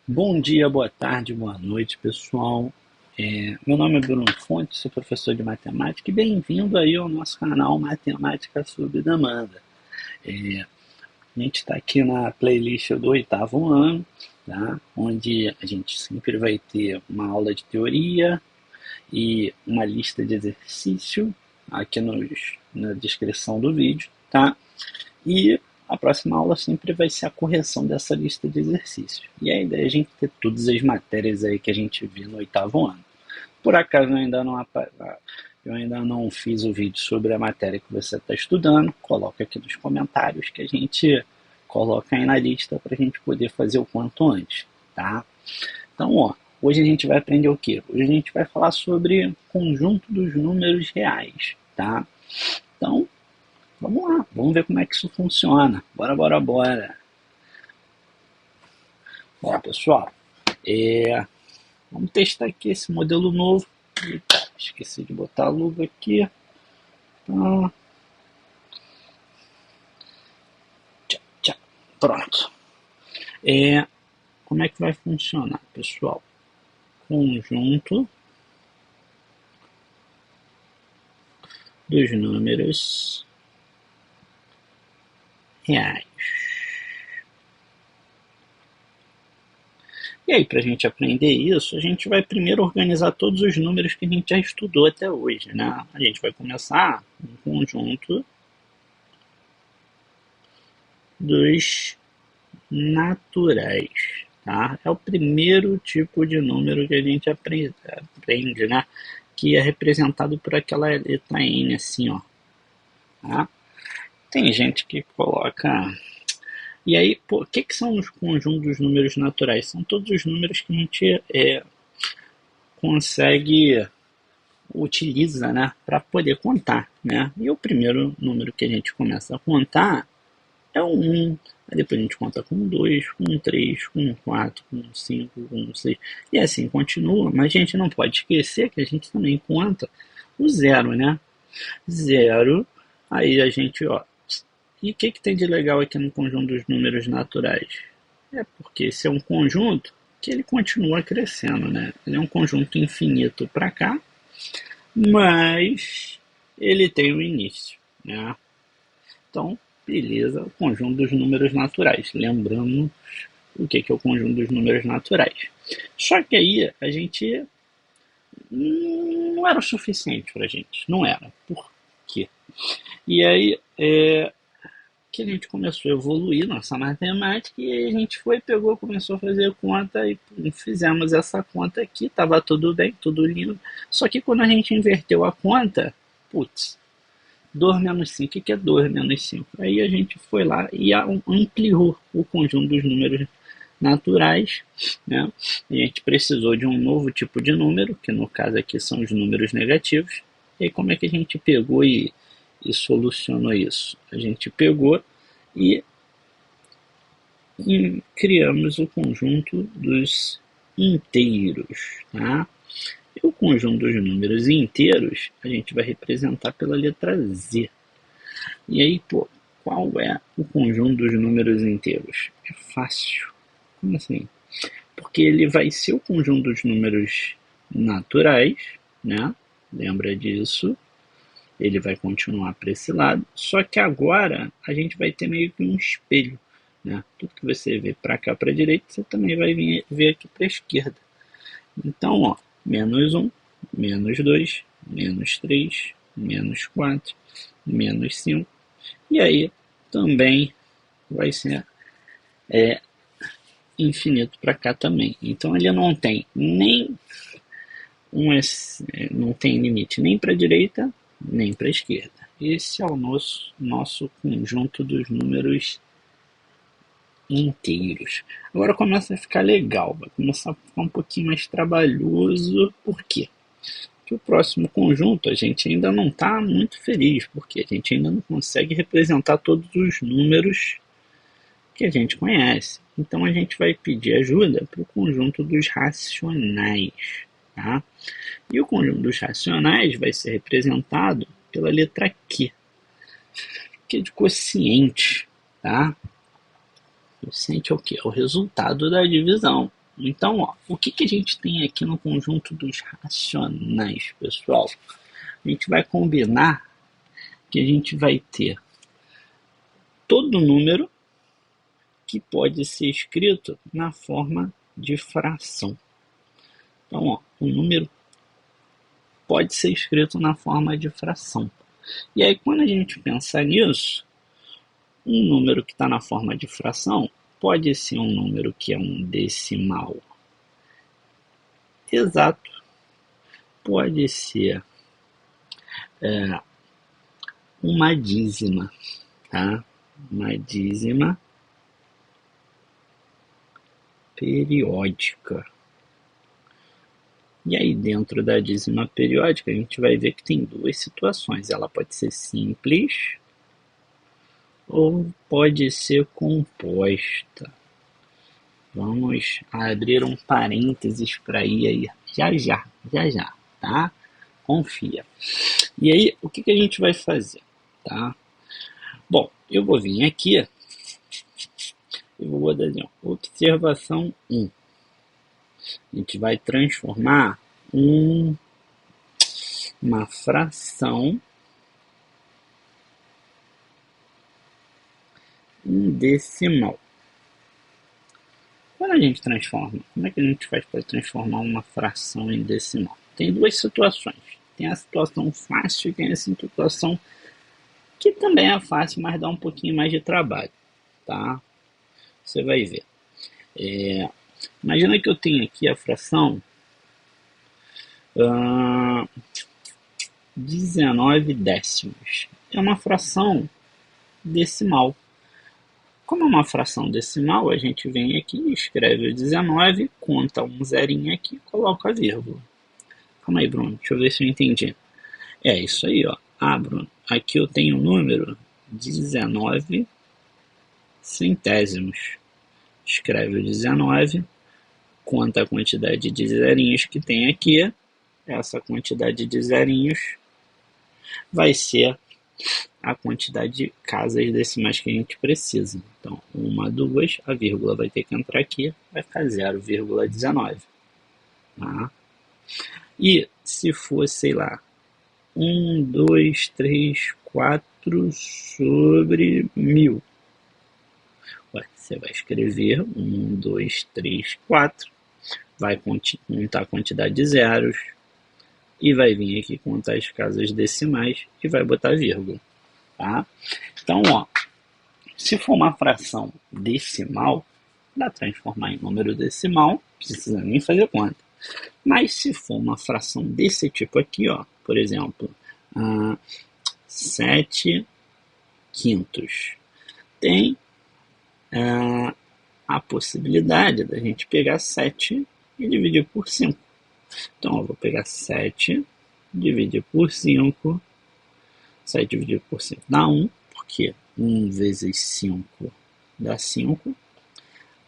Bom dia, boa tarde, boa noite, pessoal. Meu nome é Bruno Fontes, sou professor de matemática e bem-vindo aí ao nosso canal Matemática Sob Demanda. A gente está aqui na playlist do oitavo ano, tá? Onde a gente sempre vai ter uma aula de teoria e uma lista de exercício aqui na descrição do vídeo, tá? E a próxima aula sempre vai ser a correção dessa lista de exercícios. E a ideia é a gente ter todas as matérias aí que a gente viu no oitavo ano. Por acaso eu ainda não fiz o vídeo sobre a matéria que você está estudando, coloca aqui nos comentários que a gente coloca aí na lista para a gente poder fazer o quanto antes, tá? Então, ó, hoje a gente vai aprender o quê? Hoje a gente vai falar sobre o conjunto dos números reais, tá? Então, vamos lá, vamos ver como é que isso funciona. Bora, bora, bora. Ó, pessoal, vamos testar aqui esse modelo novo. Eita, esqueci de botar a luva aqui. Ah, tchá, tchá. Pronto. Como é que vai funcionar, pessoal? Conjunto dos números reais. E aí, para a gente aprender isso, a gente vai primeiro organizar todos os números que a gente já estudou até hoje, né? A gente vai começar um conjunto dos naturais, tá? É o primeiro tipo de número que a gente aprende, né? Que é representado por aquela letra N, assim, ó. Tá? Tem gente que coloca. E aí, pô, o que, que são os conjuntos dos números naturais? São todos os números que a gente consegue, utiliza, né, para poder contar, né? E o primeiro número que a gente começa a contar é o 1, aí depois a gente conta com 2, com 3, com 4, com 5, com 6, e assim continua, mas a gente não pode esquecer que a gente também conta o zero, né? Zero, aí a gente, ó, e o que, que tem de legal aqui no conjunto dos números naturais? É porque esse é um conjunto que ele continua crescendo, né? Ele é um conjunto infinito para cá, mas ele tem um início, né? Então, beleza, o conjunto dos números naturais. Lembrando o que é o conjunto dos números naturais. Só que aí a gente não era o suficiente para a gente, não era. Por quê? E aí que a gente começou a evoluir nossa matemática e aí a gente foi, pegou, começou a fazer conta e fizemos essa conta aqui, estava tudo bem, tudo lindo. Só que quando a gente inverteu a conta, putz, 2 menos 5, o que é 2 menos 5? Aí a gente foi lá e ampliou o conjunto dos números naturais, né? A gente precisou de um novo tipo de número, que no caso aqui são os números negativos. E aí como é que a gente pegou e solucionou isso? A gente pegou e, e criamos o conjunto dos inteiros, tá? E o conjunto dos números inteiros a gente vai representar pela letra Z. E aí, pô, qual é o conjunto dos números inteiros? É fácil. Como assim? Porque ele vai ser o conjunto dos números naturais, né? Lembra disso? Ele vai continuar para esse lado, só que agora a gente vai ter meio que um espelho, né? Tudo que você vê para cá para a direita, você também vai ver aqui para a esquerda. Então, ó, menos um, menos 2, menos 3, menos 4, menos 5, e aí também vai ser infinito para cá também. Então ele não tem nem não tem limite nem para a direita nem para a esquerda. Esse é o nosso conjunto dos números inteiros. Agora começa a ficar legal, vai começar a ficar um pouquinho mais trabalhoso. Por quê? Porque o próximo conjunto a gente ainda não está muito feliz, porque a gente ainda não consegue representar todos os números que a gente conhece. Então a gente vai pedir ajuda para o conjunto dos racionais. Tá? E o conjunto dos racionais vai ser representado pela letra Q, que é de quociente. Tá? Quociente é o quê? É o resultado da divisão. Então, ó, o que a gente tem aqui no conjunto dos racionais, pessoal? A gente vai combinar que a gente vai ter todo número que pode ser escrito na forma de fração. Então, ó, o número pode ser escrito na forma de fração. E aí, quando a gente pensar nisso, um número que está na forma de fração pode ser um número que é um decimal exato, pode ser uma dízima, tá? Uma dízima periódica. E aí, dentro da dízima periódica, a gente vai ver que tem duas situações. Ela pode ser simples ou pode ser composta. Vamos abrir um parênteses para ir aí já, tá? Confia. E aí, o que a gente vai fazer, tá? Bom, eu vou vir aqui, eu vou dar assim, observação 1. A gente vai transformar uma fração em decimal. Quando a gente transforma, como é que a gente faz para transformar uma fração em decimal? Tem duas situações. Tem a situação fácil e tem a situação que também é fácil, mas dá um pouquinho mais de trabalho, tá? Você vai ver. Imagina que eu tenho aqui a fração 19 décimos. É uma fração decimal. Como é uma fração decimal, a gente vem aqui, escreve o 19, conta um zerinho aqui e coloca a vírgula. Calma aí, Bruno, deixa eu ver se eu entendi. É isso aí, ó. Ah, Bruno, aqui eu tenho o número 19 centésimos. Escreve o 19, conta a quantidade de zerinhos que tem aqui. Essa quantidade de zerinhos vai ser a quantidade de casas decimais que a gente precisa. Então, 1, 2, a vírgula vai ter que entrar aqui, vai ficar 0,19. Tá? E se for, sei lá, 1, 2, 3, 4 sobre 1000. Você vai escrever 1, 2, 3, 4, vai contar a quantidade de zeros e vai vir aqui contar as casas decimais e vai botar vírgula. Tá? Então, ó, se for uma fração decimal, dá para transformar em número decimal, não precisa nem fazer conta. Mas se for uma fração desse tipo aqui, ó, por exemplo, 7 quintos, tem a possibilidade da gente pegar 7 e dividir por 5. Então, eu vou pegar 7, dividir por 5, 7 dividido por 5 dá 1, porque 1 vezes 5 dá 5,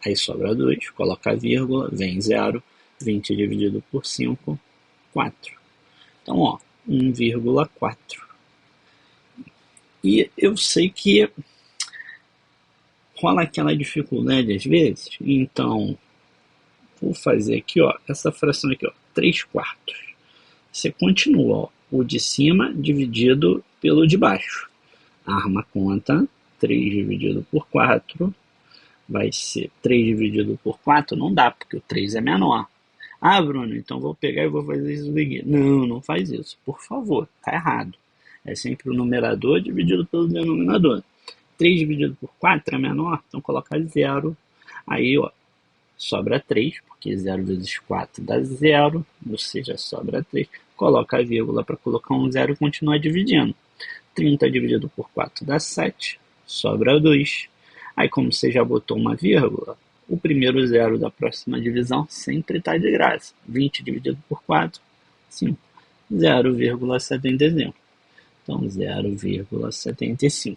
aí sobra 2, coloca a vírgula, vem 0, 20 dividido por 5, 4. Então, ó, 1,4. E eu sei que rola aquela dificuldade às vezes, então vou fazer aqui, ó, essa fração aqui, ó, 3 quartos. Você continua, ó, o de cima dividido pelo de baixo. Arma conta, 3 dividido por 4 vai ser 3 dividido por 4, não dá, porque o 3 é menor. Ah, Bruno, então vou pegar e vou fazer isso aqui. Não, não faz isso, por favor, tá errado. É sempre o numerador dividido pelo denominador. 3 dividido por 4 é menor, então coloca 0. Aí, ó, sobra 3, porque 0 vezes 4 dá 0, ou seja, sobra 3. Coloca a vírgula para colocar um 0 e continuar dividindo. 30 dividido por 4 dá 7, sobra 2. Aí, como você já botou uma vírgula, o primeiro zero da próxima divisão sempre está de graça. 20 dividido por 4, 5. 0,75. Então, 0,75.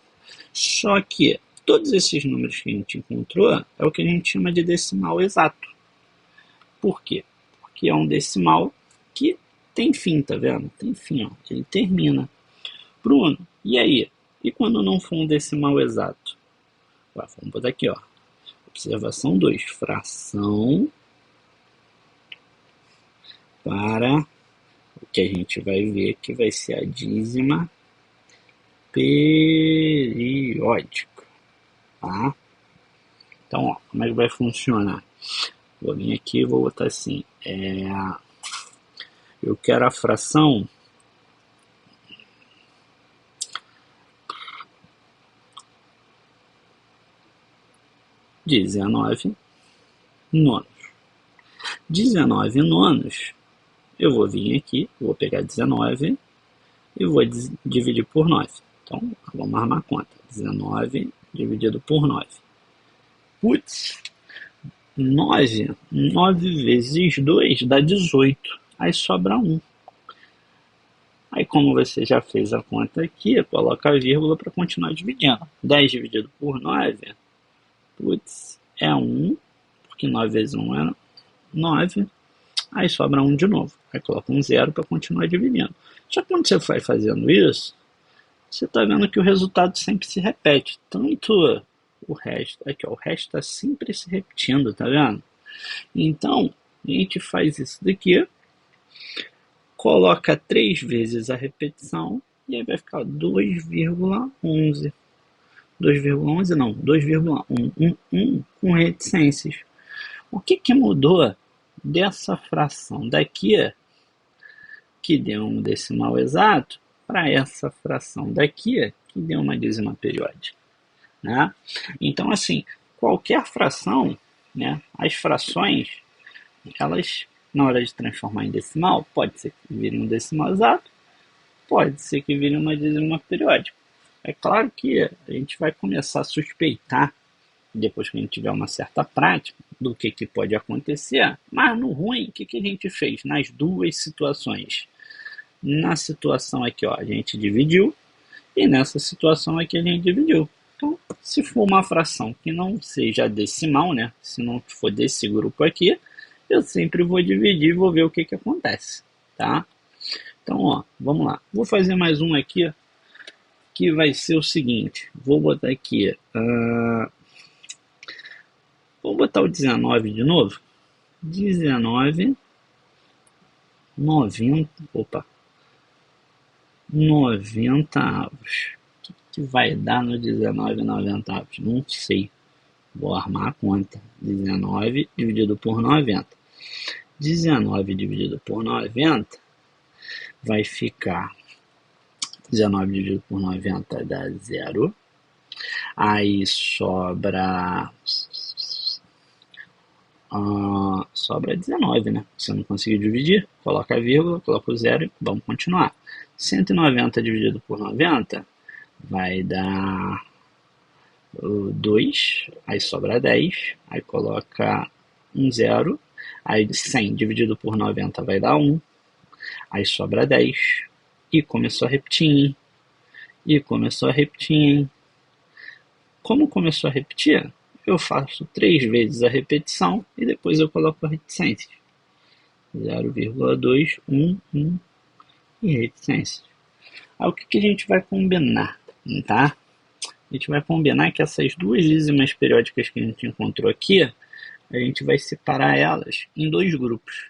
Só que todos esses números que a gente encontrou é o que a gente chama de decimal exato. Por quê? Porque é um decimal que tem fim, tá vendo? Tem fim, ó. Ele termina. Bruno, e aí? E quando não for um decimal exato? Vamos botar aqui, ó. Observação 2. Fração para o que a gente vai ver que vai ser a dízima periódica, tá? Então, ó, como é que vai funcionar? Vou vir aqui e vou botar assim, eu quero a fração 19 nonos. 19 nonos, eu vou vir aqui, vou pegar 19 e vou dividir por 9. Então, vamos armar a conta. 19 dividido por 9. Putz, 9 vezes 2 dá 18. Aí sobra 1. Aí, como você já fez a conta aqui, coloca a vírgula para continuar dividindo. 10 dividido por 9, putz, é 1, porque 9 vezes 1 é 9. Aí sobra 1 de novo. Aí coloca um 0 para continuar dividindo. Só que quando você vai fazendo isso, você está vendo que o resultado sempre se repete. Tanto o resto, aqui ó, o resto está sempre se repetindo, tá vendo? Então, a gente faz isso daqui, coloca 3 vezes a repetição, e aí vai ficar 2,11. 2,11 não, 2,111 com reticências. O que mudou dessa fração daqui, que deu um decimal exato, para essa fração daqui, que deu uma dízima periódica, né? Então, assim, qualquer fração, né, as frações, elas, na hora de transformar em decimal, pode ser que virem um decimal exato, pode ser que virem uma dízima periódica. É claro que a gente vai começar a suspeitar, depois que a gente tiver uma certa prática, do que pode acontecer, mas no ruim, o que a gente fez nas duas situações? Na situação aqui, ó, a gente dividiu, e nessa situação aqui a gente dividiu. Então, se for uma fração que não seja decimal, né, se não for desse grupo aqui, eu sempre vou dividir e vou ver o que acontece, tá? Então, ó, vamos lá. Vou fazer mais um aqui, que vai ser o seguinte. Vou botar aqui, vou botar o 19 de novo. 19, 90, opa, 90 avos. O que vai dar no 19 90 avos? Não sei. Vou armar a conta. 19 dividido por 90. 19 dividido por 90 vai ficar 19 dividido por 90 dá 0. Aí sobra sobra 19, né? Se eu não conseguir dividir, coloca a vírgula, coloca o 0 e vamos continuar. 190 dividido por 90 vai dar 2, aí sobra 10, aí coloca um 0, aí 100 dividido por 90 vai dar 1, aí sobra 10, e começou a repetir, e começou a repetir. Como começou a repetir, eu faço 3 vezes a repetição e depois eu coloco a reticência. 0,211 e reticência. Aí o que a gente vai combinar, tá? A gente vai combinar que essas duas dízimas periódicas que a gente encontrou aqui, a gente vai separar elas em 2 grupos.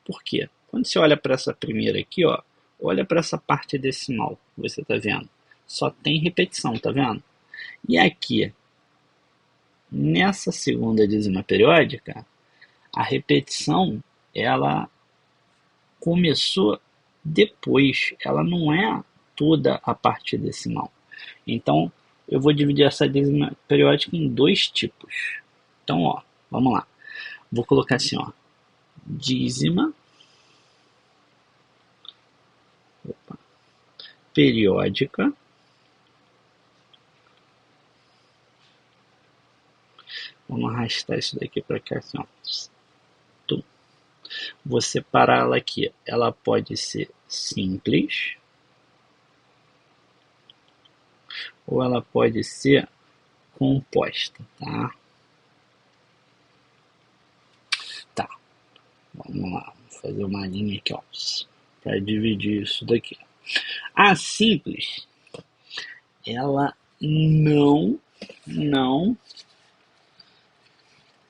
Por quê? Quando você olha para essa primeira aqui, ó, olha para essa parte decimal, você está vendo? Só tem repetição, tá vendo? E aqui, nessa segunda dízima periódica, a repetição, ela começou depois, ela não é toda a parte decimal. Então, eu vou dividir essa dízima periódica em 2 tipos. Então, ó, vamos lá. Vou colocar assim, ó, dízima periódica Vamos arrastar isso daqui para cá, assim, ó. Tum. Vou separar ela aqui. Ela pode ser simples ou ela pode ser composta, tá? Tá. Vamos lá. Vou fazer uma linha aqui, ó, para dividir isso daqui. A simples, ela não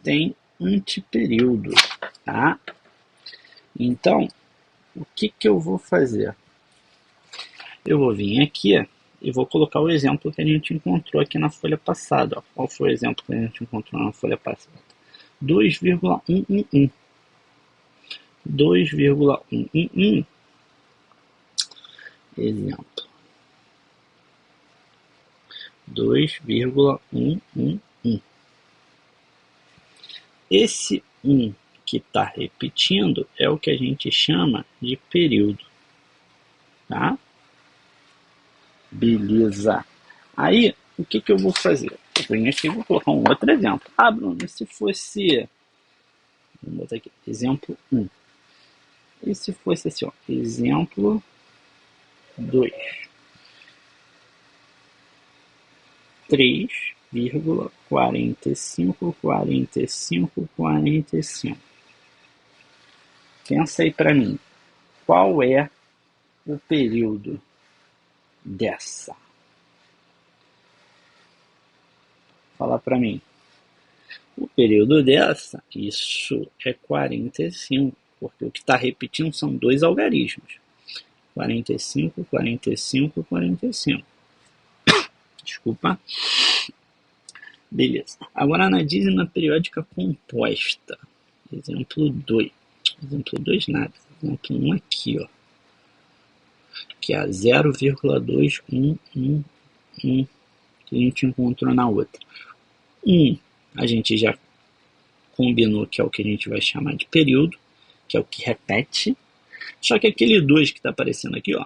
tem antiperíodo, tá? Então, O que eu vou fazer? Eu vou vir aqui e vou colocar o exemplo que a gente encontrou aqui na folha passada. Ó. Qual foi o exemplo que a gente encontrou na folha passada? 2,111. 2,111. Exemplo. 2,111. Esse 1 que está repetindo é o que a gente chama de período. Tá? Beleza. Aí, o que eu vou fazer? Eu venho aqui e vou colocar um outro exemplo. Ah, Bruno, se fosse... Vamos botar aqui, exemplo 1. E se fosse assim, ó, exemplo 2. 3,45. Pensa aí para mim, qual é o período dessa? Fala para mim. O período dessa, isso é 45, porque o que está repetindo são dois algarismos. 45, 45, 45. Desculpa. Beleza. Agora na dízima periódica composta. Exemplo 2. Exemplo 2 nada. Exemplo 1 aqui, ó. Que é a 0,2111 que a gente encontrou na outra. 1 a gente já combinou que é o que a gente vai chamar de período, que é o que repete. Só que aquele 2 que está aparecendo aqui, ó,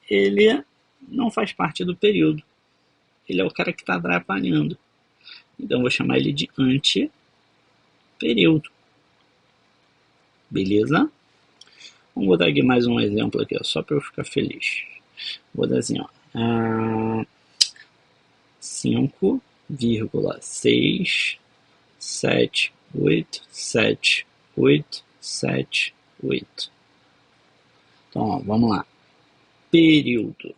ele não faz parte do período. Ele é o cara que está atrapalhando. Então eu vou chamar ele de antiperíodo. Beleza? Vamos botar aqui mais um exemplo aqui, ó, só para eu ficar feliz. Vou dar assim, ó. 5,6787878. Então, ó, vamos lá. Período.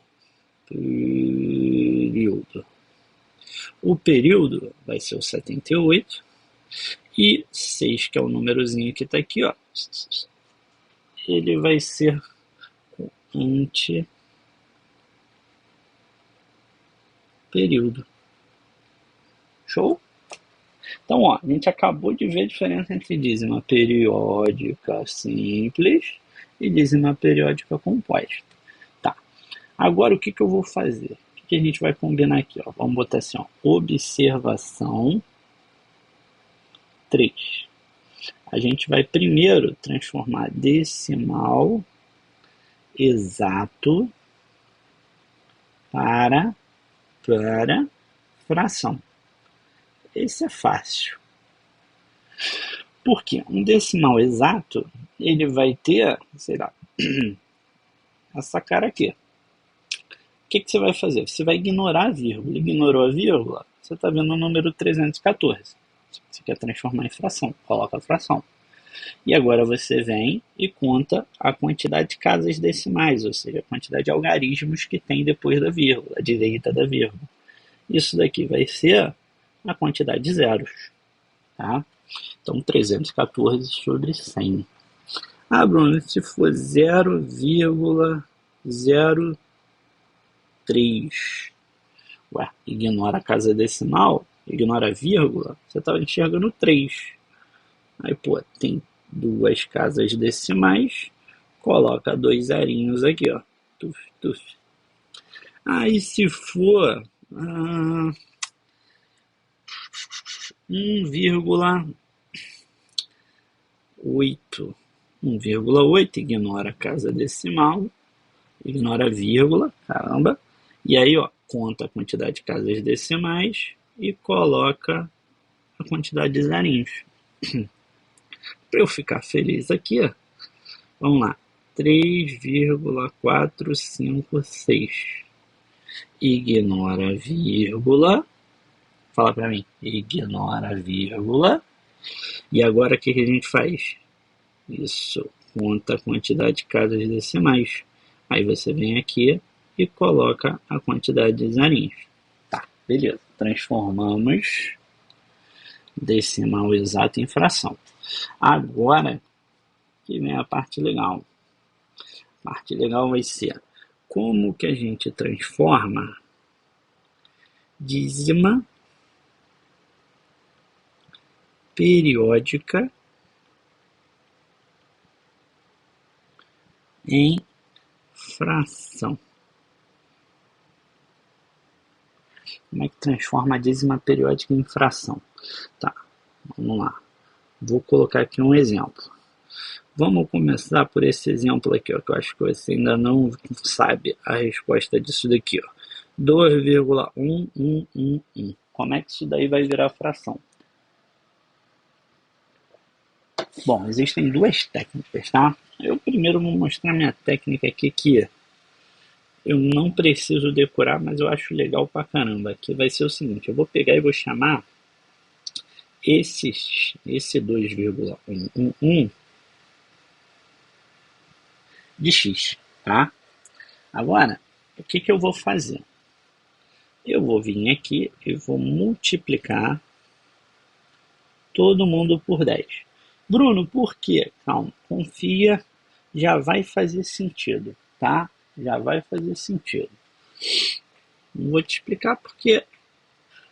O período vai ser o 78. E 6, que é o númerozinho que está aqui, ó. Ele vai ser o antiperíodo. Show? Então, ó, a gente acabou de ver a diferença entre dízima periódica simples e dízima periódica composta. Tá. Agora, o que eu vou fazer? O que a gente vai combinar aqui? Ó? Vamos botar assim, ó, observação 3. A gente vai primeiro transformar decimal exato para fração. Esse é fácil. Por quê? Um decimal exato, ele vai ter, sei lá, essa cara aqui. O que você vai fazer? Você vai ignorar a vírgula. Ignorou a vírgula, você está vendo o número 314. Você quer transformar em fração, coloca a fração. E agora você vem e conta a quantidade de casas decimais, ou seja, a quantidade de algarismos que tem depois da vírgula, à direita da vírgula. Isso daqui vai ser a quantidade de zeros. Tá? Então, 314 sobre 100. Ah, Bruno, se for 0,03. Ué, ignora a casa decimal, ignora a vírgula, você está enxergando 3. Aí, pô, tem duas casas decimais, coloca 2 zerinhos aqui, ó. Tuf, tuf. Aí, se for 1,8. 1,8, ignora a casa decimal, ignora a vírgula, caramba. E aí, ó, conta a quantidade de casas decimais e coloca a quantidade de zerinhos. Para eu ficar feliz aqui, ó, vamos lá. 3,456. Ignora a vírgula. Fala para mim. Ignora a vírgula. E agora o que a gente faz? Isso. Conta a quantidade de casas decimais. Aí você vem aqui e coloca a quantidade de zerinhos. Tá, beleza. Transformamos decimal exato em fração. Agora que vem a parte legal. A parte legal vai ser como que a gente transforma dízima periódica em fração. Como é que transforma a dízima periódica em fração? Tá, vamos lá. Vou colocar aqui um exemplo. Vamos começar por esse exemplo aqui, ó, que eu acho que você ainda não sabe a resposta disso daqui, ó. 2,1111. Como é que isso daí vai virar fração? Bom, existem duas técnicas, tá? Eu primeiro vou mostrar minha técnica aqui, que eu não preciso decorar, mas eu acho legal pra caramba. Aqui vai ser o seguinte, eu vou pegar e vou chamar esse 2,111 de x, tá? Agora, o que eu vou fazer? Eu vou vir aqui e vou multiplicar todo mundo por 10. Bruno, por quê? Calma, confia, já vai fazer sentido, tá? Já vai fazer sentido. Não vou te explicar porque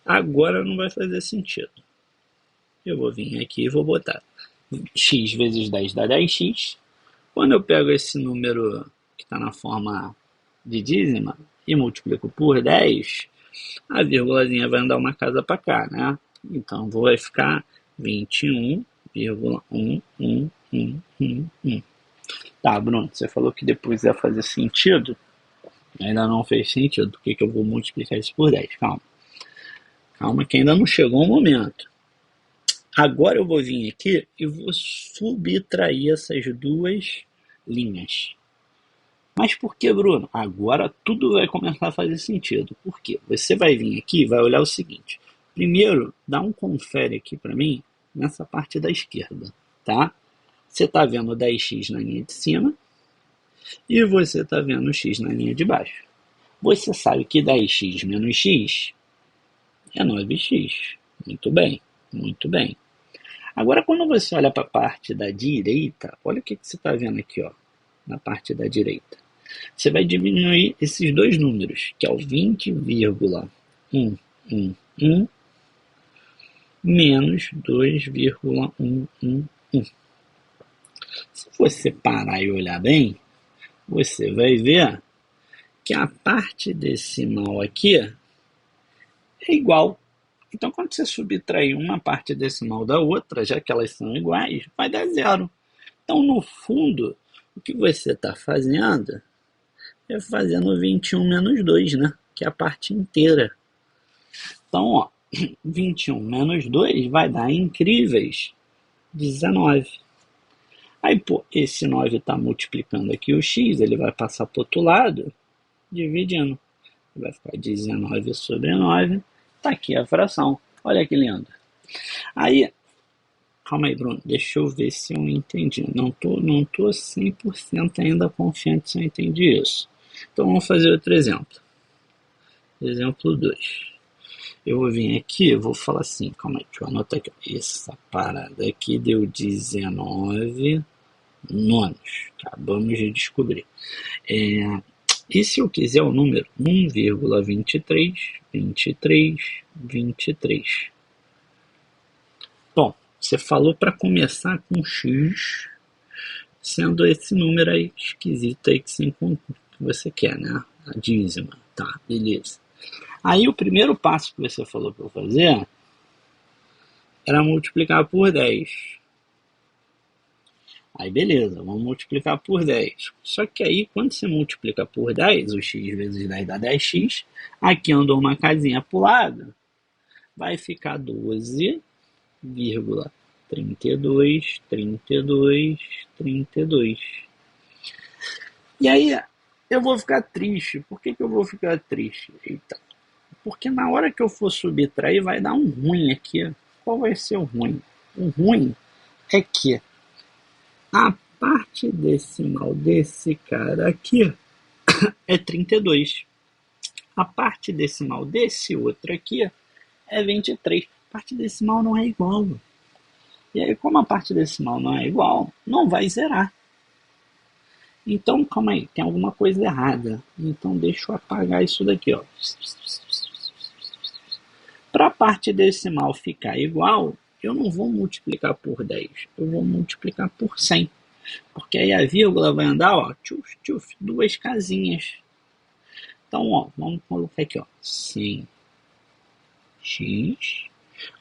agora não vai fazer sentido. Eu vou vir aqui e vou botar x vezes 10 dá 10x. Quando eu pego esse número que está na forma de dízima e multiplico por 10, a vírgulazinha vai andar uma casa para cá, né? Então vai ficar 21,11111. Tá, Bruno, você falou que depois ia fazer sentido. Ainda não fez sentido. Por que eu vou multiplicar isso por 10? Calma. Calma que ainda não chegou o momento. Agora eu vou vir aqui e vou subtrair essas duas linhas. Mas por que, Bruno? Agora tudo vai começar a fazer sentido. Por quê? Você vai vir aqui e vai olhar o seguinte. Primeiro, dá um confere aqui para mim nessa parte da esquerda, tá? Você está vendo 10x na linha de cima e você está vendo x na linha de baixo. Você sabe que 10x menos x é 9x. Muito bem, muito bem. Agora, quando você olha para a parte da direita, olha o que você está vendo aqui, ó, na parte da direita. Você vai diminuir esses dois números, que é o 20,111 menos 2,111. Se você parar e olhar bem, você vai ver que a parte decimal aqui é igual. Então, quando você subtrair uma parte decimal da outra, já que elas são iguais, vai dar zero. Então, no fundo, o que você está fazendo é fazendo 21 menos 2, né? Que é a parte inteira. Então, ó, 21 menos 2 vai dar incríveis 19. Aí, pô, esse 9 está multiplicando aqui o x, ele vai passar para o outro lado, dividindo. Vai ficar 19 sobre 9. Está aqui a fração. Olha que lindo. Aí, calma aí, Bruno, deixa eu ver se eu entendi. Não tô 100% ainda confiante se eu entendi isso. Então, vamos fazer outro exemplo. Exemplo 2. Eu vou vir aqui, vou falar assim, calma aí, deixa eu anotar aqui. Essa parada aqui deu 19 nonos. Acabamos de descobrir. E se eu quiser o número 1,23, 23, 23. Bom, você falou para começar com x, sendo esse número aí esquisito aí que você quer, né? A dízima. Tá, beleza. Aí o primeiro passo que você falou para eu fazer era multiplicar por 10. Aí beleza, vamos multiplicar por 10. Só que aí, quando você multiplica por 10, o x vezes 10 dá 10x, aqui andou uma casinha para o lado, vai ficar 12,32, 32, 32. E aí, eu vou ficar triste. Por que eu vou ficar triste? Eita. Porque na hora que eu for subtrair, vai dar um ruim aqui. Qual vai ser o ruim? O ruim é que a parte decimal desse cara aqui é 32. A parte decimal desse outro aqui é 23. A parte decimal não é igual. E aí, como a parte decimal não é igual, não vai zerar. Então, calma aí, tem alguma coisa errada. Então, deixa eu apagar isso daqui, ó. Para a parte decimal ficar igual, eu não vou multiplicar por 10, eu vou multiplicar por 100. Porque aí a vírgula vai andar, ó, tchuf, tchuf, duas casinhas. Então, ó, vamos colocar aqui, ó, 100x,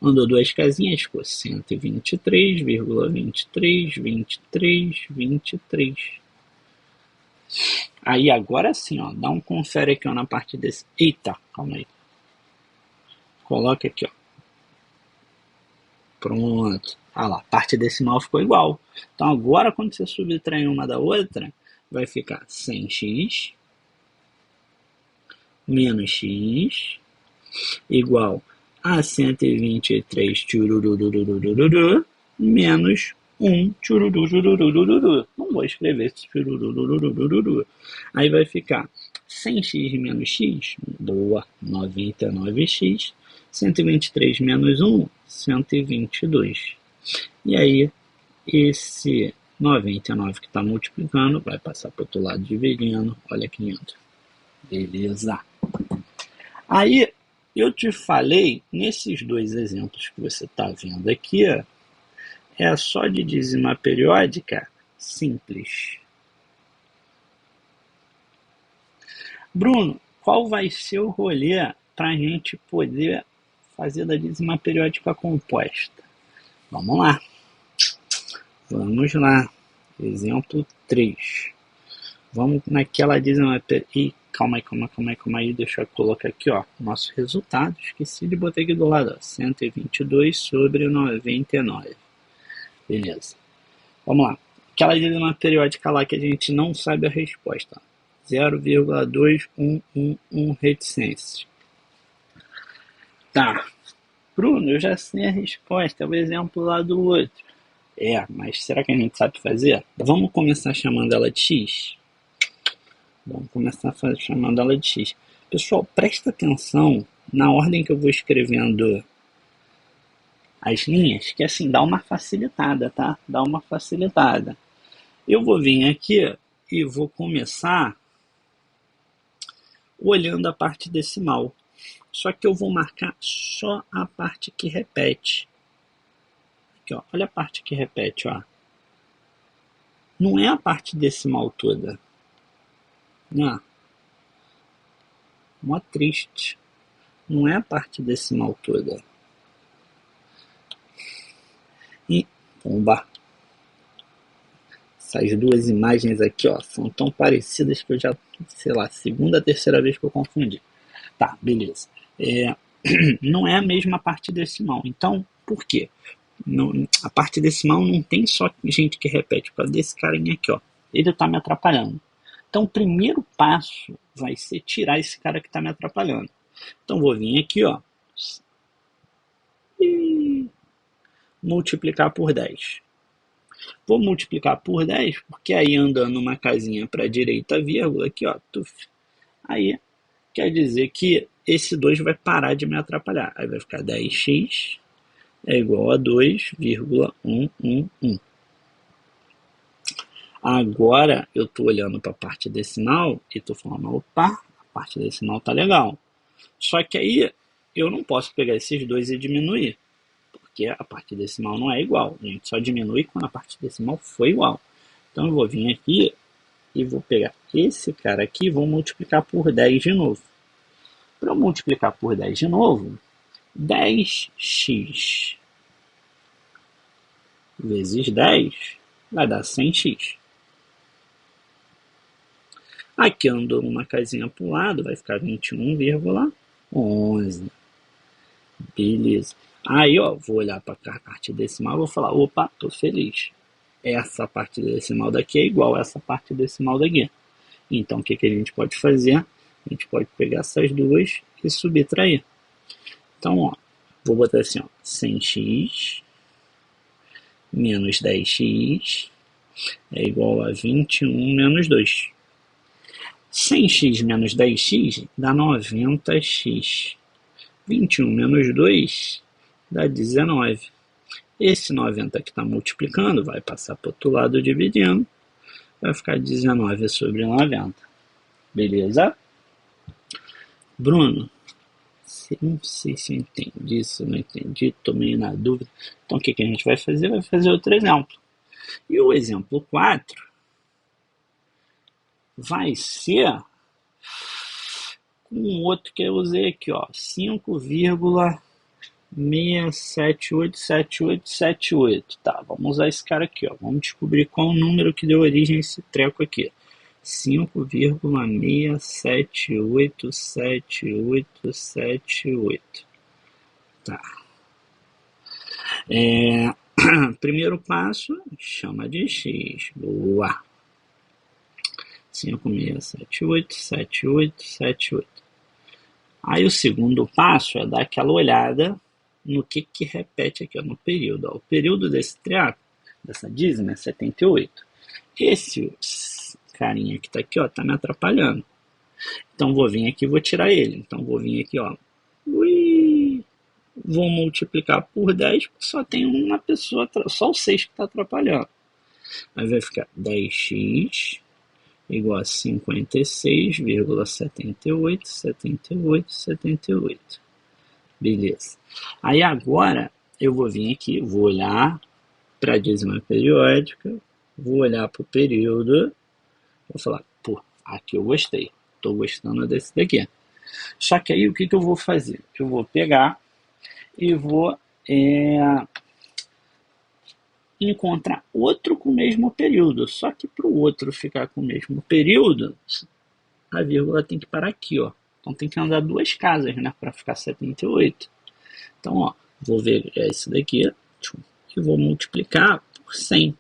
andou duas casinhas, ficou 123,23, Aí agora sim, ó, dá um confere aqui ó, na parte desse. Eita, calma aí. Coloca aqui, ó. Pronto. Ah lá, a parte decimal ficou igual. Então agora quando você subtrair uma da outra, vai ficar 100x menos x igual a 123 tchururururururu, menos 1 tchururururururu. Não vou escrever esse tchururururururu. Aí vai ficar 100x menos x, boa, 99x, 123 menos 1, 122. E aí, esse 99 que está multiplicando vai passar para o outro lado dividindo. Olha que lindo. Beleza. Aí, eu te falei, nesses dois exemplos que você está vendo aqui, é só de dízima periódica simples. Bruno, qual vai ser o rolê para a gente poder fazer da dízima periódica composta? Vamos lá. Vamos lá. Exemplo 3. Vamos naquela dízima periódica. Calma aí, deixa eu colocar aqui, ó, nosso resultado, esqueci de botar aqui do lado, ó, 122 sobre 99, beleza, vamos lá, aquela dízima periódica lá que a gente não sabe a resposta, 0,2111 reticências, tá, Bruno, eu já sei a resposta, é o exemplo lá do outro, mas será que a gente sabe fazer? Vamos começar chamando ela de x? Vamos começar chamando ela de x. Pessoal, presta atenção na ordem que eu vou escrevendo as linhas, que assim, dá uma facilitada, tá? Dá uma facilitada. Eu vou vir aqui e vou começar olhando a parte decimal. Só que eu vou marcar só a parte que repete. Aqui, ó, olha a parte que repete, ó. Não é a parte decimal toda. Não. Mó triste. Não é a parte decimal toda. E, pomba. Essas duas imagens aqui, ó, são tão parecidas que eu já, sei lá, segunda, terceira vez que eu confundi. Tá, beleza. Não é a mesma parte decimal. Então, por quê? Não, a parte decimal não tem só gente que repete. Por causa desse carinha aqui, ó. Ele tá me atrapalhando. Então, o primeiro passo vai ser tirar esse cara que está me atrapalhando. Então, vou vir aqui, ó, e multiplicar por 10. Vou multiplicar por 10, porque aí andando uma casinha para a direita, vírgula, aqui, ó, tuf. Aí, quer dizer que esse 2 vai parar de me atrapalhar. Aí vai ficar 10x é igual a 2,111. Agora eu estou olhando para a parte decimal e estou falando, opa, a parte decimal tá legal. Só que aí eu não posso pegar esses dois e diminuir, porque a parte decimal não é igual. A gente só diminui quando a parte decimal for igual. Então eu vou vir aqui e vou pegar esse cara aqui e vou multiplicar por 10 de novo. Para eu multiplicar por 10 de novo, 10x vezes 10 vai dar 100x. Aqui andou uma casinha para o lado, vai ficar 21,11. Beleza. Aí, ó, vou olhar para a parte decimal e vou falar, opa, tô feliz. Essa parte decimal daqui é igual a essa parte decimal daqui. Então, o que a gente pode fazer? A gente pode pegar essas duas e subtrair. Então, ó, vou botar assim, ó, 100x menos 10x é igual a 21 menos 2. 100x menos 10x dá 90x. 21 menos 2 dá 19. Esse 90 que está multiplicando vai passar para o outro lado dividindo. vai ficar 19 sobre 90. Beleza? Bruno, não sei se eu entendi, se eu não entendi, estou meio na dúvida. Então o que a gente vai fazer? Vai fazer outro exemplo. E o exemplo 4 vai ser com um outro que eu usei aqui, ó, 5,6787878. Tá, vamos usar esse cara aqui, ó. Vamos descobrir qual o número que deu origem a esse treco aqui. 5,6787878. Tá. Primeiro passo, chama de x. Boa. 5,6787878. Aí o segundo passo é dar aquela olhada no que repete aqui, ó, no período. Ó. O período desse treco, dessa dízima, é 78. Esse carinha que está aqui, ó, tá me atrapalhando. Então vou vir aqui e vou tirar ele. Então vou vir aqui, ó. Vou multiplicar por 10, porque só tem uma pessoa, só o 6 que está atrapalhando. Aí vai ficar 10x igual a 56,787878. Beleza. Aí agora eu vou vir aqui, vou olhar para a dízima periódica, vou olhar para o período, vou falar, pô, aqui eu gostei, estou gostando desse daqui. Só que aí o que eu vou fazer? Eu vou pegar e vou encontrar outro com o mesmo período. Só que para o outro ficar com o mesmo período, a vírgula tem que parar aqui, ó. Então tem que andar 2 casas, né, para ficar 78. Então, ó, vou ver esse daqui e vou multiplicar por 100.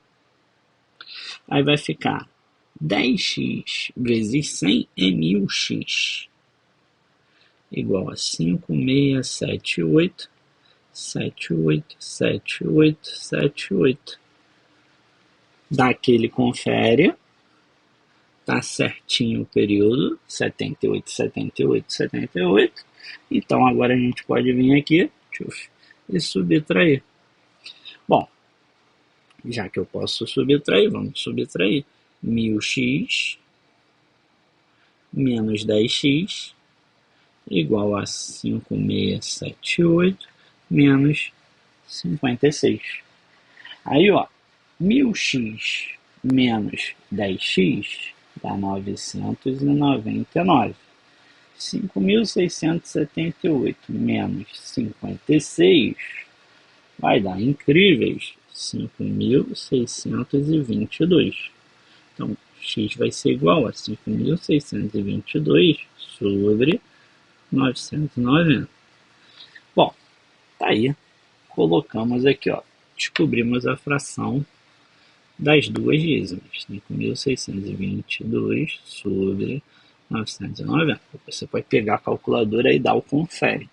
Aí vai ficar 10x vezes 100 é 1000x. Igual a 5,678787878. Dá aquele confere. Tá certinho o período, 78, 78, 78. Então agora a gente pode vir aqui e subtrair. Bom, já que eu posso subtrair, vamos subtrair. 1000x menos 10x igual a 5,678 menos 56. Aí, ó, 1000x menos 10x dá 999. 5.678 menos 56 vai dar incríveis 5.622. Então, x vai ser igual a 5.622 sobre 990. Bom, tá aí. Colocamos aqui, ó. Descobrimos a fração das duas dízimas. 5.622 sobre 990. Você pode pegar a calculadora e dar o confere.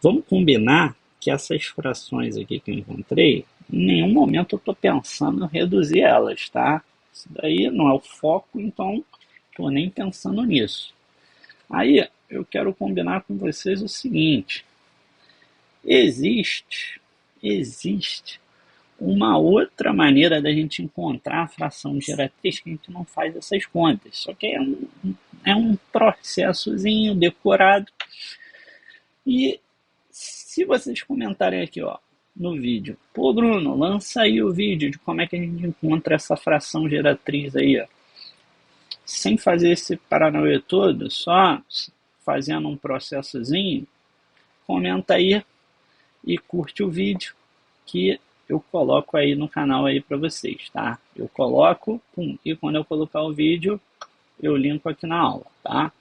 Vamos combinar que essas frações aqui que eu encontrei, em nenhum momento eu estou pensando em reduzir elas, tá? Isso daí não é o foco, então estou nem pensando nisso. Aí eu quero combinar com vocês o seguinte: existe uma outra maneira da gente encontrar a fração geratriz que a gente não faz essas contas. Só que é um processozinho decorado. E se vocês comentarem aqui, ó, no vídeo, pô, Bruno, lança aí o vídeo de como é que a gente encontra essa fração geratriz aí, ó. Sem fazer esse paranauê todo, só fazendo um processozinho, comenta aí e curte o vídeo que eu coloco aí no canal aí para vocês, tá? Eu coloco, e quando eu colocar o vídeo, eu linko aqui na aula, tá?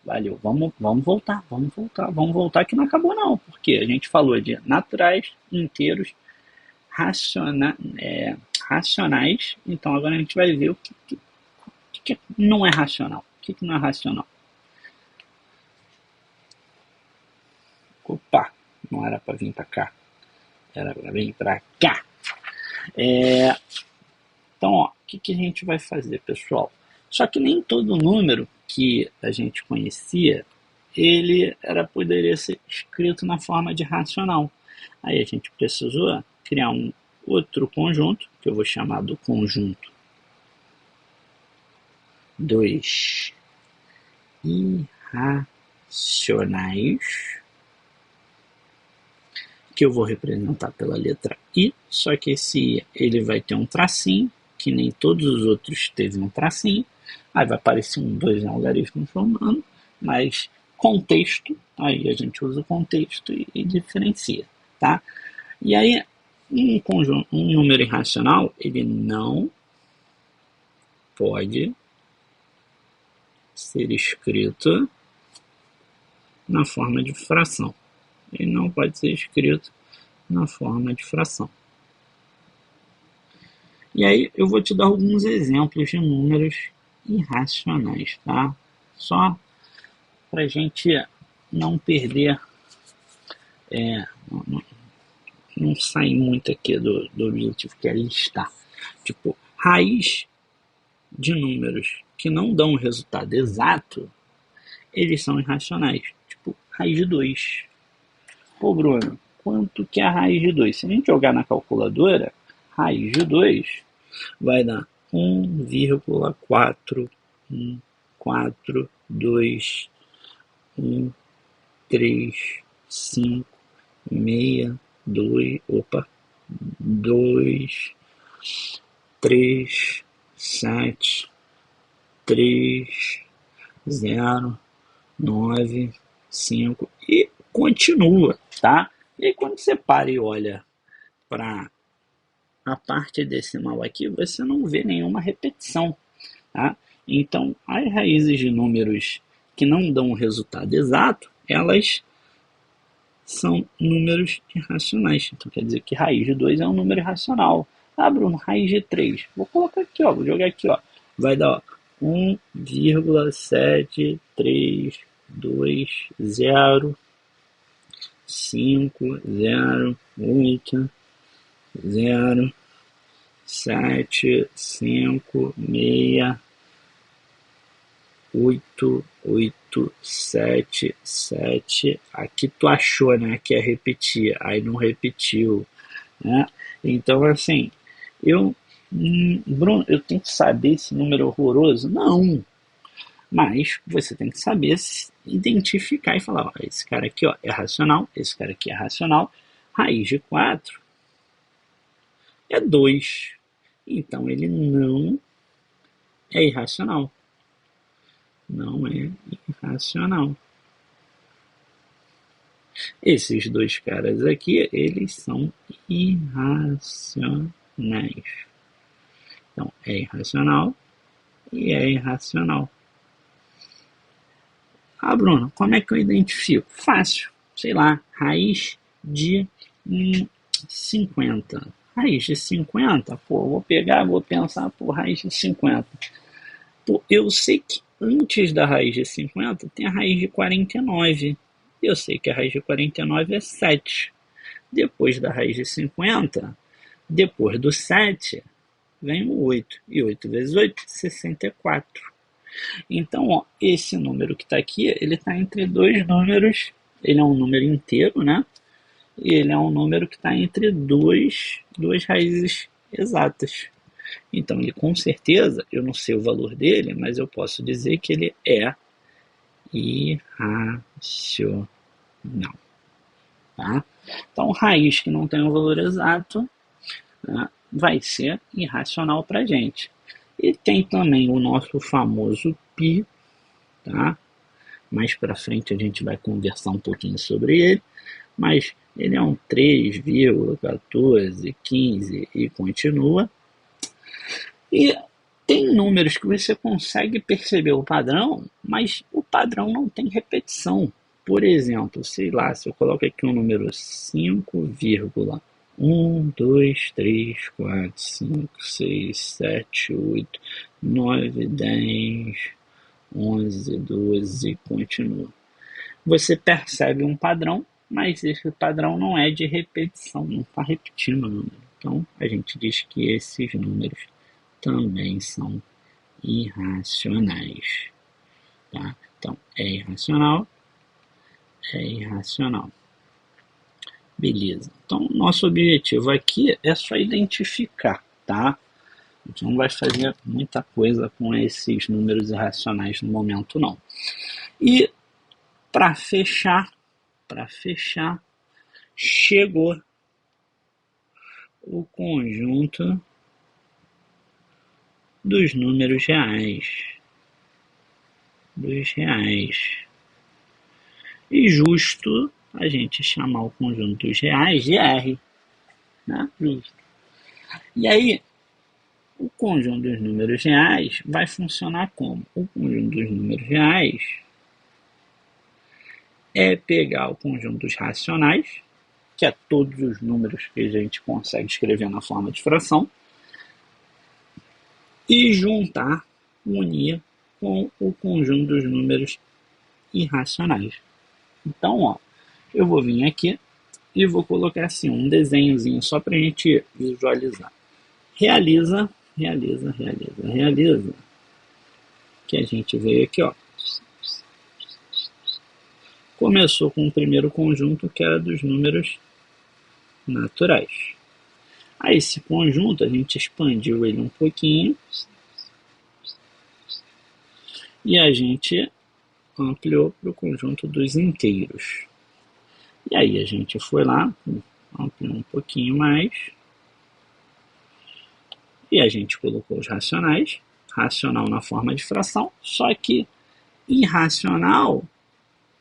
Valeu, vamos voltar que não acabou não, porque a gente falou de naturais, inteiros, racionais, então agora a gente vai ver o que não é racional. O que não é racional? Opa, não era para vir para cá, era para vir para cá. Então, ó, o que a gente vai fazer, pessoal? Só que nem todo número que a gente conhecia, ele poderia ser escrito na forma de racional. Aí a gente precisou criar um outro conjunto, que eu vou chamar do conjunto dois irracionais, que eu vou representar pela letra I, só que esse I ele vai ter um tracinho, que nem todos os outros teve um tracinho, aí vai aparecer um 2 em algarismo formando, mas contexto, aí a gente usa o contexto e diferencia, tá? E aí, um número irracional, ele não pode ser escrito na forma de fração. Ele não pode ser escrito na forma de fração. E aí eu vou te dar alguns exemplos de números irracionais, tá? Só para a gente não perder, não sair muito aqui do objetivo que é listar. Tipo, raiz de números que não dão resultado exato, eles são irracionais. Tipo, raiz de 2. Pô, Bruno, quanto que é a raiz de 2? Se a gente jogar na calculadora, raiz de 2 vai dar 1,41421 3 5 6 2 2 3 7 3 0 9 5 e continua, tá? E aí quando você para e olha para a parte decimal aqui, você não vê nenhuma repetição, tá? Então, as raízes de números que não dão o resultado exato, elas são números irracionais. Então, quer dizer que raiz de 2 é um número irracional. Ah, Bruno, raiz de 3. Vou colocar aqui, ó, vou jogar aqui, ó. Vai dar, ó, 1,7320 5 0 8 0 7 5 6 8 8 7 7. Aqui tu achou, né, que ia repetir, aí não repetiu, né? Então, assim, eu, Bruno, eu tenho que saber esse número horroroso? Não, mas você tem que saber identificar e falar, ó, esse cara aqui, ó, é racional, esse cara aqui é racional, raiz de 4 é 2. Então ele não é irracional. Não é irracional. Esses dois caras aqui, eles são irracionais. Então, é irracional e é irracional. Ah, Bruno, como é que eu identifico? Fácil. Sei lá, raiz de 50. Raiz de 50, pô, vou pegar, vou pensar, por raiz de 50. Pô, eu sei que antes da raiz de 50 tem a raiz de 49. Eu sei que a raiz de 49 é 7. Depois da raiz de 50, depois do 7, vem o 8. E 8 vezes 8, 64. Então, ó, esse número que está aqui, ele está entre dois números. Ele é um número inteiro, né? E ele é um número que está entre duas raízes exatas. Então, ele com certeza, eu não sei o valor dele, mas eu posso dizer que ele é irracional. Tá? Então, raiz que não tem um valor exato, né, vai ser irracional para a gente. E tem também o nosso famoso π, tá? Mais para frente a gente vai conversar um pouquinho sobre ele, mas ele é um 3,1415 e continua. E tem números que você consegue perceber o padrão, mas o padrão não tem repetição. Por exemplo, sei lá, se eu coloco aqui um número 5,1, 2, 3, 4, 5, 6, 7, 8, 9, 10, 11, 12 e continua. Você percebe um padrão, mas esse padrão não é de repetição, não está repetindo o número. Então, a gente diz que esses números também são irracionais. Tá? Então, é irracional, é irracional. Beleza. Então, nosso objetivo aqui é só identificar, tá? gente não vai fazer muita coisa com esses números irracionais no momento, não. E para fechar, chegou o conjunto dos números reais. E justo a gente chamar o conjunto dos reais de R. Né? Justo. E aí, o conjunto dos números reais vai funcionar como? O conjunto dos números reais é pegar o conjunto dos racionais, que é todos os números que a gente consegue escrever na forma de fração, e juntar, unir com o conjunto dos números irracionais. Então, ó, eu vou vir aqui e vou colocar assim um desenhozinho só para a gente visualizar. Realiza, que a gente veio aqui, ó. Começou com o primeiro conjunto, que era dos números naturais. Aí esse conjunto, a gente expandiu ele um pouquinho e a gente ampliou para o conjunto dos inteiros. E aí a gente foi lá, ampliou um pouquinho mais, e a gente colocou os racionais, racional na forma de fração, só que irracional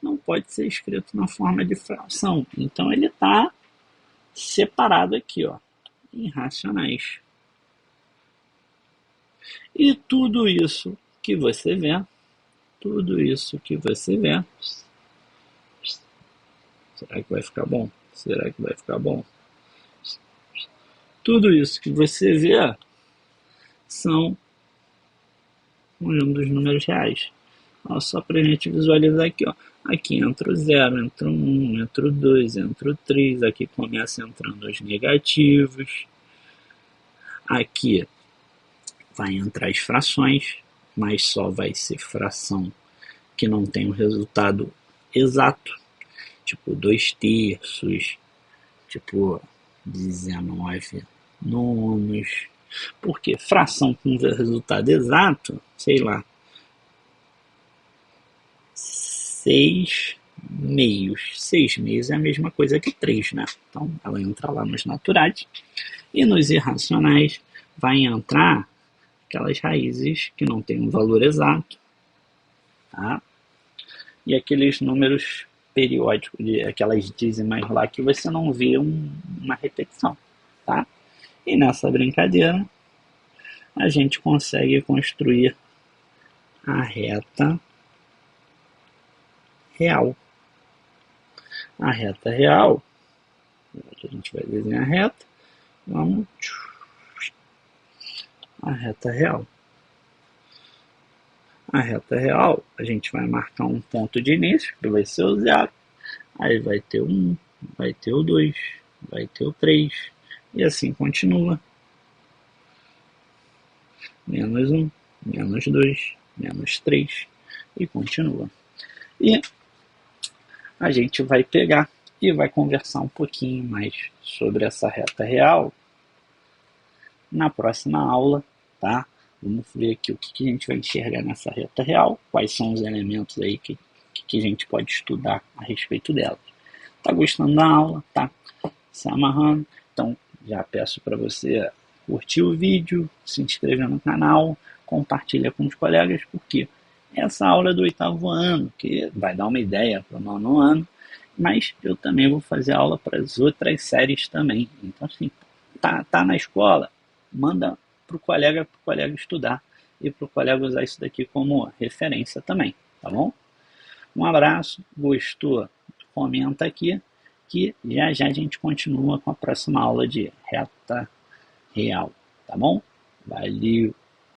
não pode ser escrito na forma de fração. Então ele está separado aqui, ó, em racionais. E tudo isso que você vê, será que vai ficar bom? Tudo isso que você vê são conjunto dos números reais. Ó, só para a gente visualizar aqui, ó. Aqui entra o 0, entra o 1, entra o 2, entra o 3. Aqui começa entrando os negativos. Aqui vai entrar as frações, mas só vai ser fração que não tem um resultado exato. Tipo 2/3, tipo 19 nonos. Porque fração com resultado exato, sei lá, 6 meios. 6 meios é a mesma coisa que 3, né? Então, ela entra lá nos naturais. E nos irracionais vai entrar aquelas raízes que não têm um valor exato. Tá? E aqueles números periódicos, aquelas dízimas lá que você não vê uma repetição. Tá? E nessa brincadeira, a gente consegue construir a reta real. A reta real, a gente vai desenhar a reta, vamos, a reta real. A reta real, a gente vai marcar um ponto de início, que vai ser o 0, aí vai ter o 1, vai ter o 2, vai ter o 3, e assim continua. Menos 1, menos 2, menos 3, e continua. E a gente vai pegar e vai conversar um pouquinho mais sobre essa reta real na próxima aula, tá? Vamos ver aqui o que a gente vai enxergar nessa reta real, quais são os elementos aí que a gente pode estudar a respeito dela. Tá gostando da aula? Tá se amarrando? Então, já peço para você curtir o vídeo, se inscrever no canal, compartilha com os colegas, porque essa aula é do 8º ano, que vai dar uma ideia para o 9º ano, mas eu também vou fazer aula para as outras séries também. Então, assim, tá na escola, manda para o colega estudar e para o colega usar isso daqui como referência também, tá bom? Um abraço, gostou? Comenta aqui, que já a gente continua com a próxima aula de reta real, tá bom? Valeu!